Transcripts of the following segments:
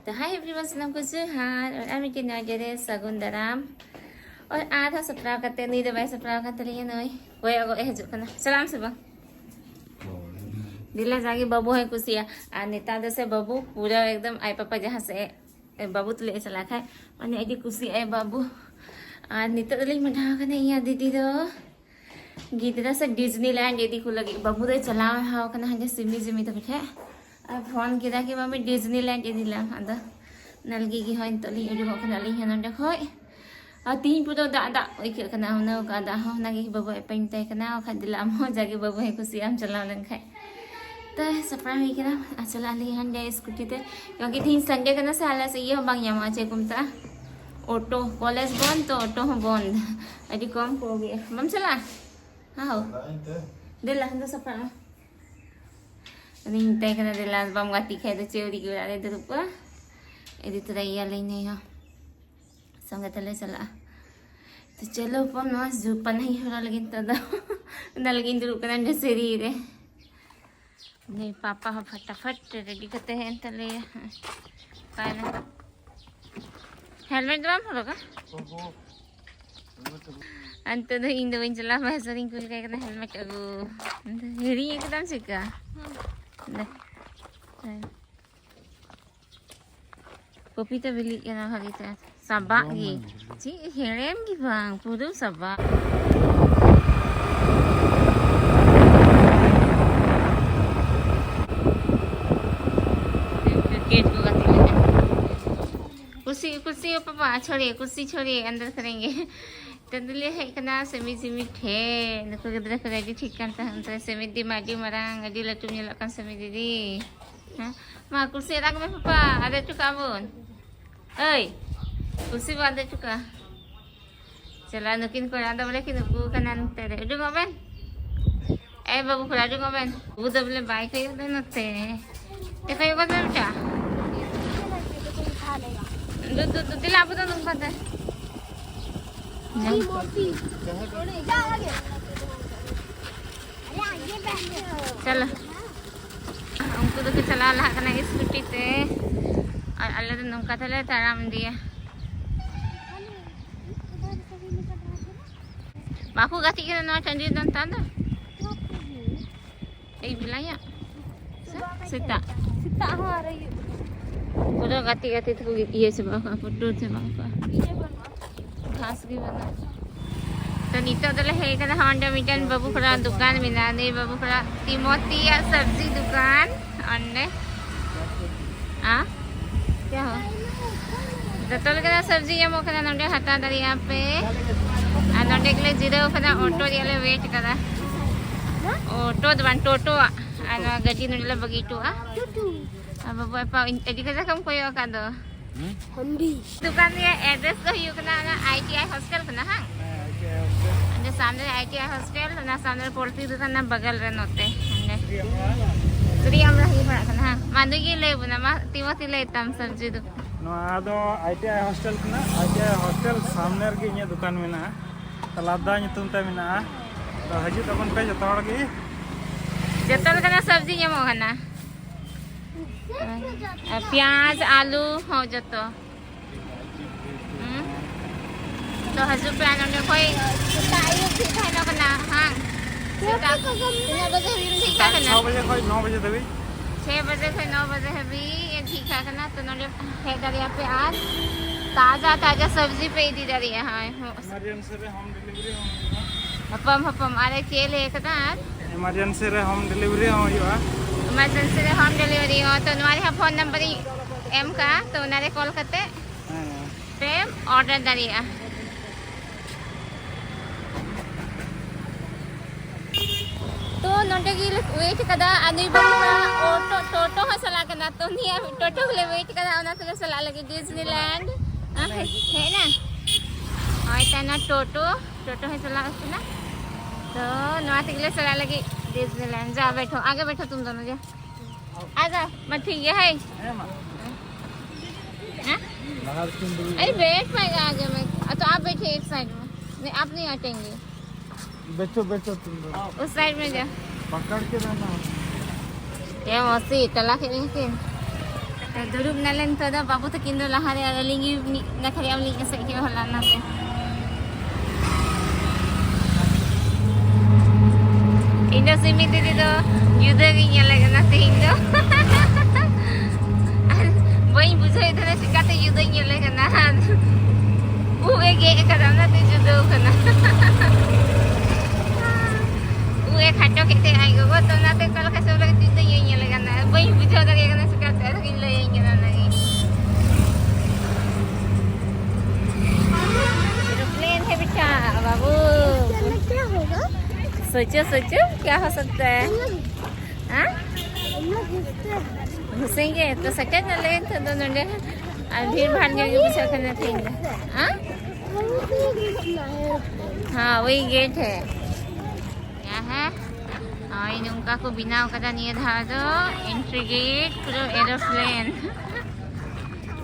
तो hi everyone, सलाम को जुहार और आमी के नाजरे सगुन दाराम और आधा सप्राव करते नहीं दबाई सप्राव करते लिए नई कोई अगो हजू करना सलाम से बा दिला जागे बाबू है कुसिया आ नेता दसे बाबू पूरा एकदम आई पापा जहाँ से बाबू तो ले चला खाए माने अजी कुसी आई बाबू आ नेता दली मढ़ा करने यहाँ दीदी दो गिदरा से डिज्नीलैंड यदि को लगी बाबू दे चला हाव करना हंजे सिमी जिमी तो बिठे फोन किया कि मम्मी डिज्नीलैंड यदि ला अदा नलगी की होइन तो ली उड़ी होकर ली है नंदे खोई आ तीन पुरो दादा ओके करना हो ना का दा हो ना कि बाबू पेन ते करना खा दिला मो जाके बाबू है खुशी हम चला लन खाए तो सपना ही करा चला ली हंडे स्कूटी ते क्योंकि तीन संडे करना साला से ये बांग यमा चे कुमता ऑटो कॉलेज बंद तो ऑटो हो बंद अभी कम हो गया मम चला हाँ हो दिला हंदो सपना रिंग तय करना दिला बम गाती खाए तो चोरी की वाले तो रुपा यदि तो रही ले नहीं हो संग तले चला तो चलो पम ना जुपा नहीं हो रहा लेकिन तो ना लेकिन रुक करना जैसे री रे नहीं पापा हम फटाफट रेडी करते हैं तले पाना हेलमेट दम होगा अंत तो इन दो इन चला मैं सरिंग कुल का करना हेलमेट अगो हेरी एकदम सिक्का kopi tu beli kan hari tu sabak gi ci herem gi bang puru sabak गेट को गाती है कुर्सी पापा छोड़िए अंदर करेंगे तंदले है कना सेमी सेमी ठे नको गदरा करे ठीक kan ta अंतर सेमी दी माडी marang adi latum nyalakan semi दीदी हां मा कुर्सी रख में पापा ada tu kabun oi kursi ada tu ka चला नकिन को आदा बोले कि नुकु kanan tere udah ngoben babu pula udah ngoben udah boleh baik kayak udah nate kayak apa tuh dah दो दिला apa tuh numpat deh चलो उनको तो चला ला करना स्कूटी से और अल्लाह तो नौका थले ताराम दिया बापू गाती के ना चंडी दन तांदा ए बिलाया सीता हो रही पूरा गाती तो ये से बापा फोटो से बापा घास की बना तो नीतो दले है कना होंडा मिटन बाबू खड़ा दुकान में ना नहीं बाबू खड़ा तिमोती या सब्जी दुकान अन्ने आ क्या हो दतल कना सब्जी या मोखना नंडे हटा दरी यहां पे आ नंडे के लिए जीरो कना ऑटो वाले वेट करा ऑटो दवन टोटो आना गडी नंडे बगीटो आ बाबू apa एडी कजा कम कोयो का दो हंडी दुकान ये एड्रेस को यू कना आईटीआई हॉस्टल कना हां अंदर सामने आईटीआई हॉस्टल ना सामने पोल्ट्री दुकान ना बगल रे नोते हम रही पड़ा कना हां मांदुगी ले बना मा तिमोती ले तम सब्जी दो नो आदो आईटीआई हॉस्टल कना आईटीआई हॉस्टल सामने रे इnya दुकान मेना तलादा nyutum ta मेना तो हजू तबन पे जतो हड़ गे जतल कना सब्जी यमो कना प्याज आलू हो जतो तो हजू पे आने कोई ताई ठीक है ना बना हां सीता कितने बजे ठीक है ना 6 बजे कोई 9 बजे देवी 6 बजे से 9 बजे है भी ये ठीक है ना तो नोले है दरिया पे आज ताजा सब्जी पे दी दरिया हां इमरजेंसी रे होम डिलीवरी हो हपम अरे केले कदा इमरजेंसी रे होम डिलीवरी हो युवा इमरजेंसी रे होम डिलीवरी हो तो हमारे फोन नंबर एम का तो उन्हें कॉल करते पे ऑर्डर दरिया तो नोटे की वेट कदा अनी बंदा ऑटो टोटो हसला कना तो नहीं टोटो ले वेट कदा उना तो सला लगे डिज्नीलैंड है ना और तना टोटो हसला ना तो नवाते के लिए सला लगे डिज्नीलैंड जा बैठो आगे बैठो तुम दोनों जा आजा मत ठीक है अरे बैठ पाएगा आगे में तो आप बैठे एक साइड में नहीं आप नहीं हटेंगे बैठो तुम उस साइड में जा पकड़ के रहना ya masih telah ini kan Duduk nalan tu dah babu tu kindo lah hari ada lagi nak hari am lagi sekali holan nanti. Indo simi tu juda gini lagi nanti Indo. Boy bujuk itu nasi kata juda gini lagi nanti. Uege kadang nanti juda kena. Uege kacau kita ayo gua tu nanti kalau kasih orang juda gini lagi nanti. Boy bujuk lagi kena sekarang ada gini lagi nanti. Aeroplane है बेटा बाबू. क्या होगा? सोचो सोचो क्या हो सकता है? हाँ? घुसेंगे तो सटे न लगे तो दोनों ने और भीड़ भाड़ में भी कुछ करना चाहिए. हाँ? हाँ वही गेट है. क्या है? हाँ इन उनका को बिना कदा नहीं था तो एंट्री गेट पूरा एरोप्लेन.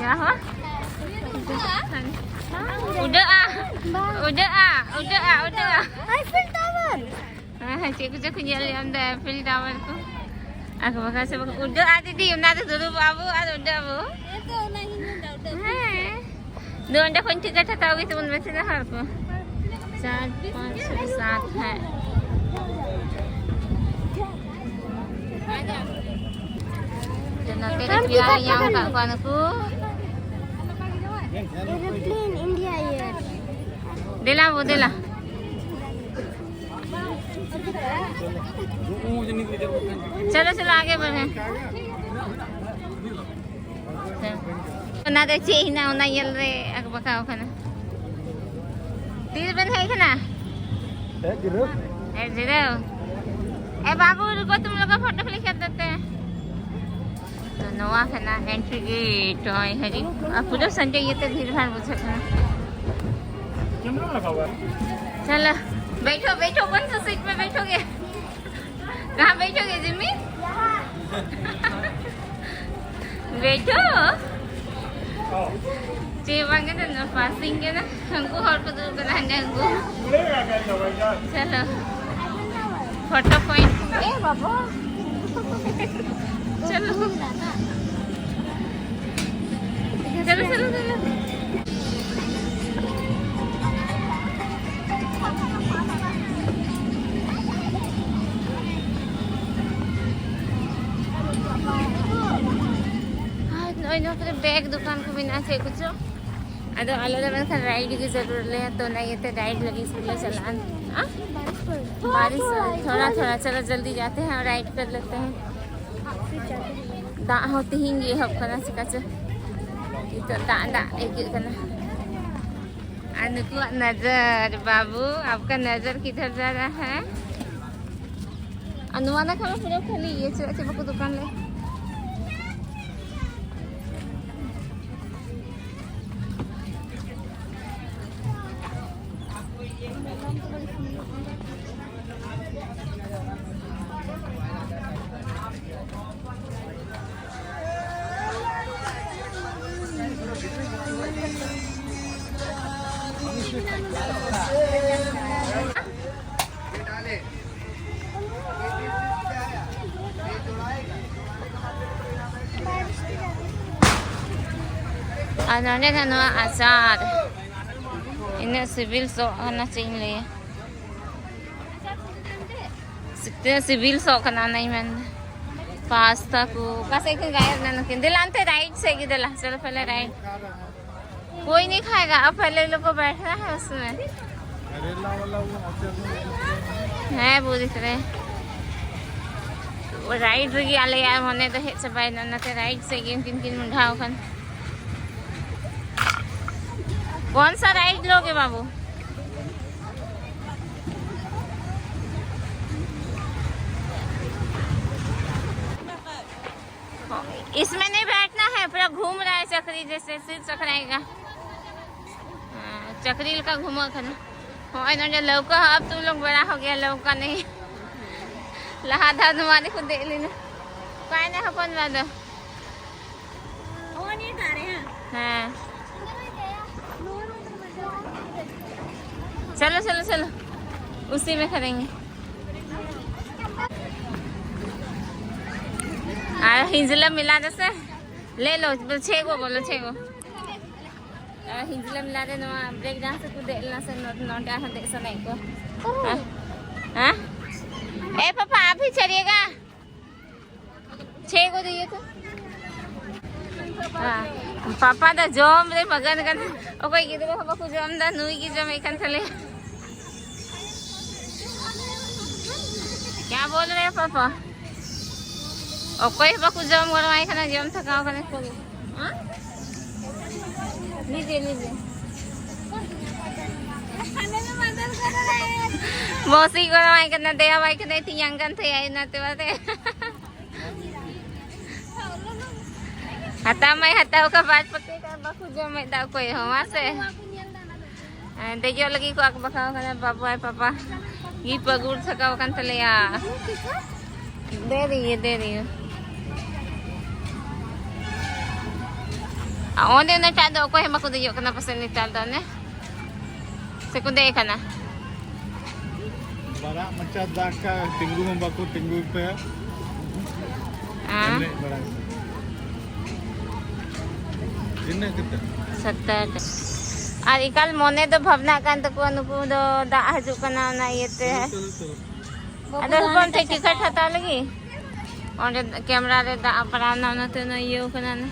क्या हुआ? Udah. Eiffel Tower. Cikgu cakap jalan anda Eiffel Tower ko. Aku bakal sebab udah ada di mana tu dulu babu ada udah bu. Itu nahin udah. दो अंडा कौन सी कथा था तो उनमें से ना हर को 4 5 6 7 है. तो nanti kita yang kat kawan aku. Aeroplane India Air. Dela वो dela. चलो चलो आगे बढ़े. ना तो चाहिए ना उन्हें ये ले aku bakal खाना. तीर बंद है क्या ना? जीरो. बाबू रुको तुम लोग का फोटो क्लिक कर देते हैं. तो नवा खाना एंट्री गेट है हरी. अब पूरा संडे ये तो भीड़ भाड़ बुझा खाना. कैमरा लगा हुआ है. चलो बैठो बैठो कौन सा सीट में बैठोगे? कहाँ बैठोगे जिम्मी? बैठो. चेवांगे तो ना पासिंगे ना हमको और कुछ बनाने हमको. चलो फोटो पॉइंट. बाबा. चलो चलो चलो चलो. नो फिर बैग दुकान को बिना से कुछ अदो अलग अलग राइड की जरूरत है तो नहीं ये तो राइड लगी इसलिए चलान. हाँ बारिश थोड़ा थोड़ा चलो जल्दी जाते हैं और राइड कर लेते हैं. दा होती ही ये हब करना सिखा चो itu दा एक करना. अनुकु नजर बाबू आपका नजर किधर जा रहा है? अनुमाना खाना पूरा खाली ये चलो को दुकान ले. Anaknya kan asal ini civil so anak cingli. Sekarang civil so kan anak iman. Pasta को कैसे इतने गायब ना नकें दिलाते राइट से की दिला चलो पहले राइट. कोई नहीं खाएगा अब पहले लोग को बैठना है उसमें. है वो दिख रहे. वो राइड रही आले यार होने तो है सब भाई ना ते राइड से किन किन किन मुंडाओ kan. कौन सा राइड लोगे बाबू? इसमें नहीं बैठना है पूरा घूम रहा है चक्री जैसे सिर चकराएगा. चक्री का घूमो खाना. इन्होंने लौका अब तुम लोग बड़ा हो गया लौका नहीं लहादा तुम्हारे को दे लेना. काय नहीं अपन वाला. वो नहीं जा रहे हैं. हाँ चलो चलो चलो उसी में करेंगे. हिंजला मिला जैसे ले लो छे गो बोलो छे गो हिजलम लादे नवा ब्रेक डांस को देला से नोटा हम देख सने को हां ए पापा आप ही चलिएगा छे गो दिए तो हां पापा दा जॉम रे मगन कर ओ कोई गिदरे हम को जॉम दा नुई की जॉम एकन चले क्या बोल रहे हैं पापा ओ कोई बाकू जॉम करवाए खाना जॉम थकाओ खाने को हां लीजिए लीजिए खाने में मदद कर रहे हैं मौसी करवाए करना दे भाई के नहीं थी यंगन थे आई ना ते बाते हता मैं हता का बात पक्के का बाकू जॉम में दा कोई हवा से दे जो लगी को आक बखाओ खाना पापा पापा ये पगुड़ थकाओ kan tele ya दे रही है onde na tado ko he makudo yo kana pasen ni taldo ne sekunde kana bara macha daka tinggu membaku tinggu pe bara inne kita 70 R equal মনে তো ভাবনা কান তো কোন কো দো দা হাজু kana na yete ada kon te ticket hata lagi onde camera re da aparana na te na yo kana na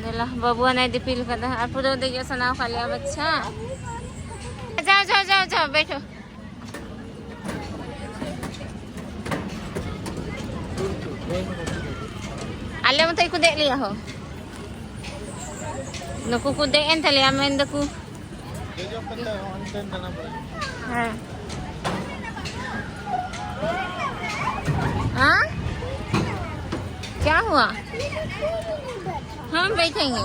Nila, babuan na dipil ka na. Apo daw dito sa nakakaliya bachcha. जाओ बैठो alam mo tayo kude liya ho naku kude en tali amen daku हाँ क्या हुआ हम बैठेंगे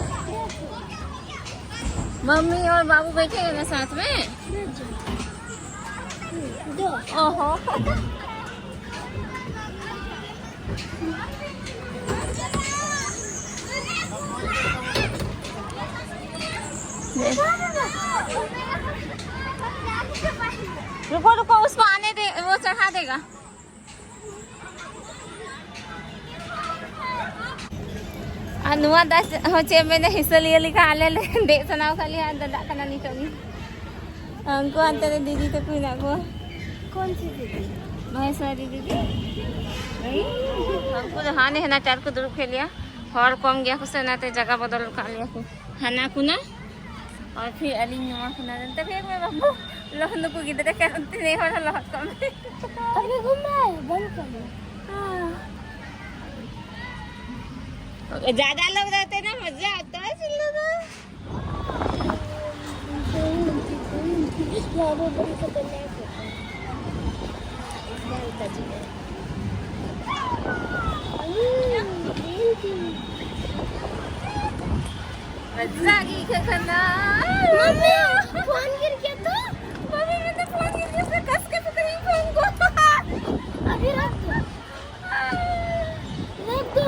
mummy और बाबू बैठेंगे ना साथ में ओहो रुको रुको उसको आने दे वो चढ़ा देगा अनुआ दास होचे मैंने हिस्सा लिया लिखा आले देख सुनाओ खाली हाथ दादा का नहीं चली हमको अंतर दीदी तो कोई ना को कौन सी दीदी महेश्वरी दीदी हमको तो हाँ है ना चार को दुरुप खेलिया और कम गया कुछ ना तो जगह बदल कर लिया को हना को ना और फिर अली नुआ को ना तो फिर मैं बाबू लोहन को किधर करते नहीं हो रहा लोहन कम अरे घूम रहा है बंद कर दो ज्यादा लोग रहते ना मजा आता है चिल्लो मजा आ गई खाना मम्मी फोन गिर गया तो मम्मी मैंने फोन गिर गया तो कस के पकड़ी फोन को अभी रख दो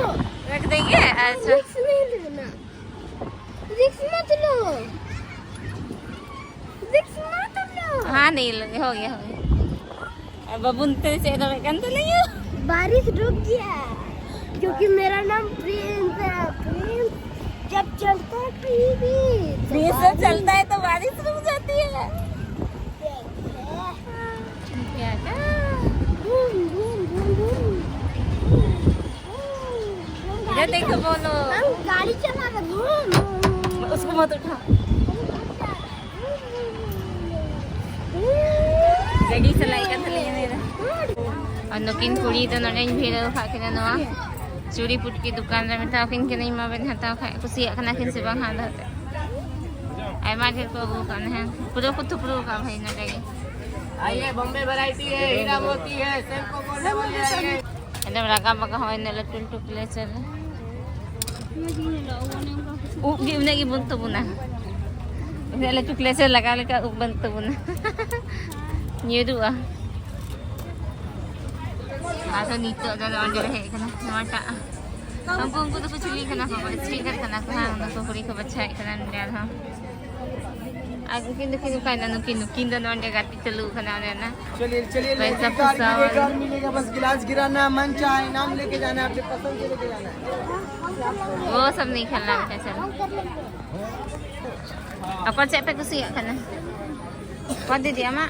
रख देंगे अच्छा रिक्स नहीं लेना रिक्स मत लो हाँ नहीं लगे हो गया अब बबून तेरे से तो मैं कंट नहीं हूँ बारिश रुक गया क्योंकि मेरा नाम प्रिंस है प्रिंस जब चलता है कहीं भी प्रिंस जब चलता है तो बारिश रुक जाती है क्या बूम बूम बूम बूम इधर देखो बोलो हम गाड़ी चला रहे बूम उसको मत उठा गाड़ी चलाई का थले मेरा और नकिन कुड़ी तो नरेन भीड़ खा के ना चूड़ी पुट की दुकान रे मिता किन के नहीं माबेन हता खा कुसिया खाना किन से बंग हाथ आई मा ढेर को कान है पूरा कुछ पूरा का भाई ना लगे आइए बॉम्बे वैरायटी है हीरा मोती है सबको बोले बोल जाएंगे एकदम रगा मगा होय ने लटुल टुकले चल उ गिवने की बुन तो बुना ने लटुकले से लगा लगा उ बन तो बुना ये दुआ आसा नीतो दादा अंदर है कना टमाटा हमको तो कुछ ली कना पापा स्पीकर कना कना तो पूरी को बच्चा कना डाल हां नुकिन खाना नुकिन दोनों ने गाती चलू खाना ना चलिए चलिए वैसा एक और फंसा एक और मिलेगा, बस गिलास गिराना, मन चाहे नाम लेके जाना है, अपने पसंद से लेके जाना है। वो सब नहीं खेलना बेटा चलो अपन से पे कुछ खाना कौन दीदी अम्मा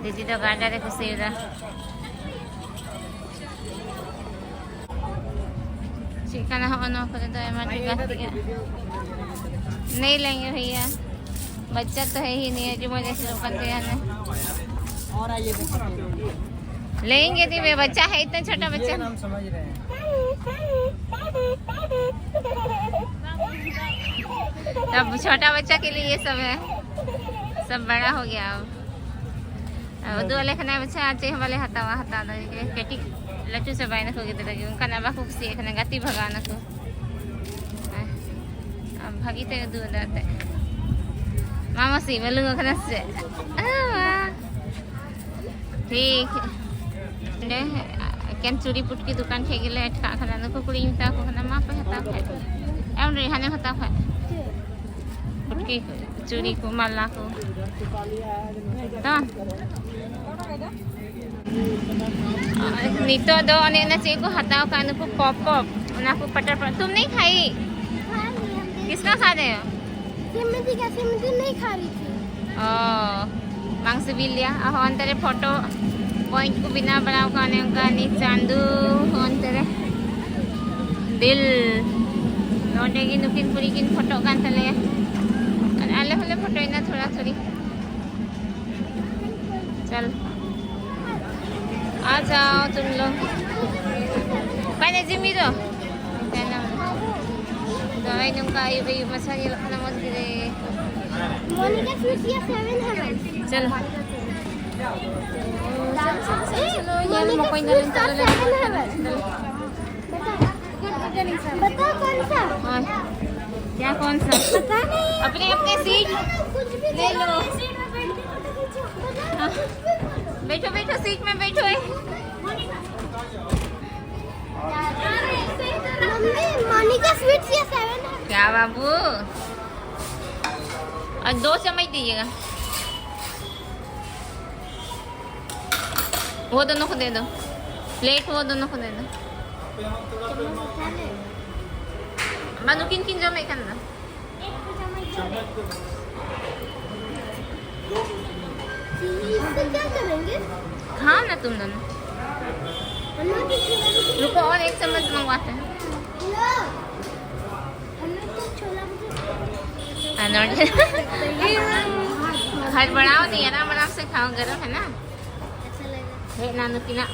दीदी तो गाड़ा रे कुछ चिकन हो ना करे तो हमारी नहीं लेंगे भैया, बच्चा तो है ही नहीं है जो मुझे से लोग करते हैं। और आइए लेंगे दी वे बच्चा है इतना छोटा बच्चा, हम समझ रहे हैं। तब छोटा बच्चा के लिए ये सब है, सब बड़ा हो गया अब दो वाले खाना बच्चा आते वाले हता दो केटी लट्टू से बाय नको गिद्र लगी उनका नबा को सी खाना गति भगाना को अब भागी ते दो दाते मामा सी मेलू खाना से ठीक ने केन चूड़ी पुट की दुकान थे गेले अटका खाना नको कुड़ी मिता को खाना मा पे हता है एम रे हाने हता है पुट की चूड़ी को माला को तो नीतो दो अने ना चे को हटाओ कान को पॉप ना को पटर पर तुम नहीं खाई किसका खा रहे हो सिमती नहीं खा रही थी ओ मांस भी लिया अब अंतरे फोटो पॉइंट को बिना बनाओ काने उनका नी चांदू अंतरे दिल नोटे की नुकिन पूरी किन फोटो कान तले आले फले फोटो इना थोड़ा थोड़ी चल आ जाओ तुम लोग पहले जिम्मी दो तो आई नुका ये भाई मसाले खाना मत गिरे मोनिका स्वीट या 7 हेवन चल चलो ये हम कोई नहीं चलो बता कौन सा क्या कौन सा पता नहीं अपने अपने सीट ले लो बैठो बैठो सीट में बैठो मम्मी मोनिका स्वीट्स या 7 है क्या बाबू और 2 चम्मच दीजिएगा वो दोनों को दे दो प्लेट वो दोनों को दे दो मनु किन किन जो मैं करना इससे क्या करेंगे हाँ ना तुम दोनों रुको और 1 चम्मच मंगवाते हैं घर बनाओ नहीं आराम आराम से खाओ गरम है ना है नानू की ना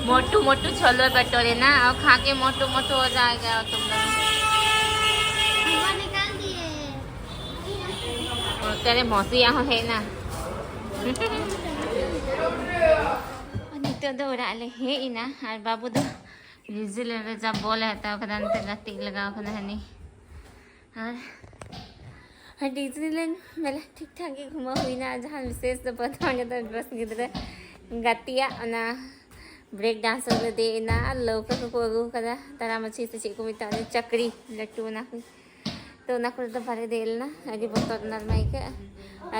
मोटू मोटू छोलो कटोरे ना और खा के मोटू मोटू हो जाएगा और तुम लोग निकाल दिए और तेरे मौसी यहाँ है ना तो दौड़ाले है इना और बाबू तो न्यूजीलैंड जब बोले था खदान ते गति लगाओ खना हनी और डिज्नीलैंड मेला ठीक ठाक ही घुमा हुई ना जहाँ विशेष तो पता होंगे तो बस गिद्रे गतिया ना ब्रेक डांस ले दे ना लौका को अगु कदा तारा मछली से चिको मिता चकड़ी लट्टू ना तो ना को तो भरे देल ना आगे बहुत ना माई के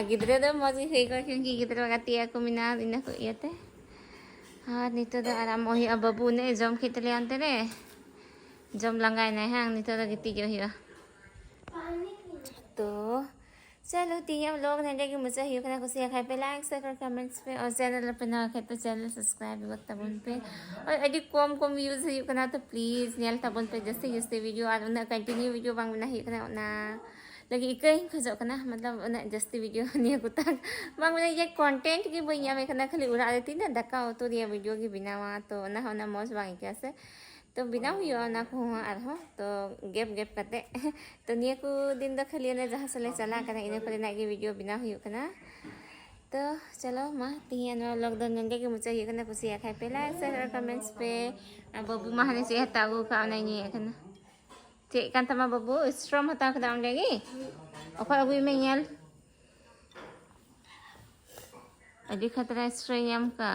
गिद्रे तो मजी है क्योंकि गिद्रे गतिया को मिना इना को येते हाँ नितो तो आराम हो अब बबू ने जम खींच ले आते रे जम लंगाई नहीं हाँ नितो तो गिट्टी जो है तो चलो ठीक है लोग ने कि मुझे ही करना कुछ खाए पे लाइक शेयर कमेंट्स पे और चैनल पे ना खाए तो चैनल सब्सक्राइब भी तबन पे और अभी कम व्यूज है करना तो प्लीज़ नेल तबन पे जैसे वीडियो और उन्हें कंटिन्यू वीडियो बांग बना ही करना ना लगी इकई खजो करना मतलब उन्हें जस्ती वीडियो नहीं कुता बांग बना ये कंटेंट की बई या करना खाली उड़ा देती ना धक्का हो तो दिया वीडियो की बिना वहाँ तो ना मौज बांग क्या से तो बिना हुई ना को आरहो तो गैप करते तो निया को दिन दो खाली ने जहाँ से चला करना इन पर ना वीडियो बिना हुई करना तो चलो माँ तीन लॉकडाउन नंगे के मुझे ये करना कुछ खाए पे लाइक शेयर कमेंट्स पे बबू माँ ने से हतागु का नहीं है करना ठीक kan tama babu strom hata ka daun lagi apa agui mengyal adi khatra strom yam ka